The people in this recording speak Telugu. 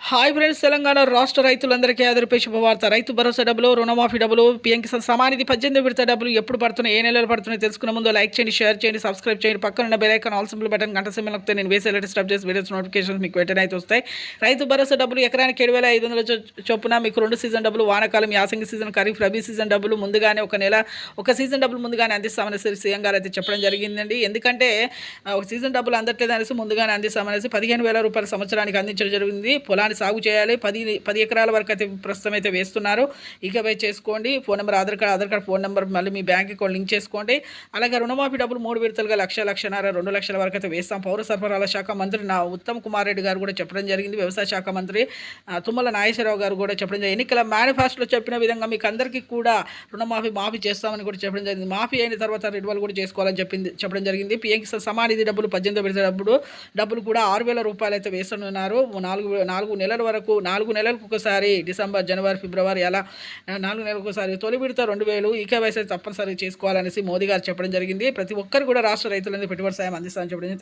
హాయ్ ఫ్రెండ్స్, తెలంగాణ రాష్ట్ర రైతులందరికీ ఆదరిపే శుభవార్త. రైతు భరోసా డబ్బులు, రుణమాఫీ డబ్బులు, పీఎం కిసాన్ సమానిధి 18 విడత డబ్బులు ఎప్పుడు పడుతున్నాయి, ఏ నెలలు పడుతున్నాయి తెలుసుకునే ముందు లైక్ చేయండి, షేర్ చేయండి, సబ్స్క్రైబ్ చేయండి. పక్కన ఉన్న bell icon all symbol button గంట సింబల్ నొక్కితే నేను వేసే లేటెస్ట్ అప్డేట్స్ వీడియోస్ నోటిఫికేషన్స్ మీకు వెంటనే అయితే వస్తాయి. రైతు భరోసా డబ్బులు ఎకరానికి 7,500 చొప్పున మీకు 2 సీజన్ డబ్బులు, వానాకాలం, యాసంగి సీజన్, ఖరీఫ్, రబీ సీజన్ డబ్బులు ముందుగానే ఒక సీజన్ డబ్బులు ముందుగానే అందిస్తామని సీఎం గారు అయితే చెప్పడం జరిగిందండి. ఎందుకంటే ఒక సీజన్ డబ్బులు అందట్లేదు అనేసి ముందుగానే అందిస్తామనేసి 15,000 రూపాయల సంవత్సరానికి అందించడం జరిగింది. పొలాన్ని సాగు చేయాలి, 10 ఎకరాల వరకు అయితే ప్రస్తుతం అయితే వేస్తున్నారు. ఇకపై చేసుకోండి. Phone number, Aadhaar card phone number, మళ్ళీ మీ బ్యాంక్ అకౌంట్ లింక్ చేసుకోండి. అలాగే రుణమాఫీ డబ్బులు 3 విడతలుగా 1,00,000, 1,50,000, 2,00,000 వరకు అయితే వేస్తాం. పౌర సరఫరాల శాఖ మంత్రి ఉత్తమ్ కుమార్ రెడ్డి గారు కూడా చెప్పడం జరిగింది. వ్యవసాయ శాఖ మంత్రి తుమ్మల నాగేశ్వరరావు గారు కూడా చెప్పడం జరిగింది. ఎన్నికల మేనిఫెస్టోలో చెప్పిన విధంగా మీకు అందరికీ కూడా మాఫీ చేస్తామని కూడా చెప్పడం జరిగింది. మాఫీ అయిన తర్వాత రెన్యువల్ కూడా చేసుకోవాలని చెప్పడం జరిగింది. పీఎం కిసాన్ సమానిధి డబ్బులు 18 విడత డబ్బులు కూడా 6,000 రూపాయలు అయితే వేస్తున్నారు. 4 నెలల వరకు, 4 నెలలకు ఒకసారి, డిసెంబర్, జనవరి, ఫిబ్రవరి, అలా 4 నెలలకు ఒకసారి తొలి విడత 2,000 ఈకేవైసీ తప్పనిసరి చేసుకోవాలనేసి మోదీ గారు చెప్పడం జరిగింది. ప్రతి ఒక్కరు కూడా రాష్ట్ర రైతులందరూ పెట్టుబడి సాయం అందిస్తామని చెప్పడం జరిగింది.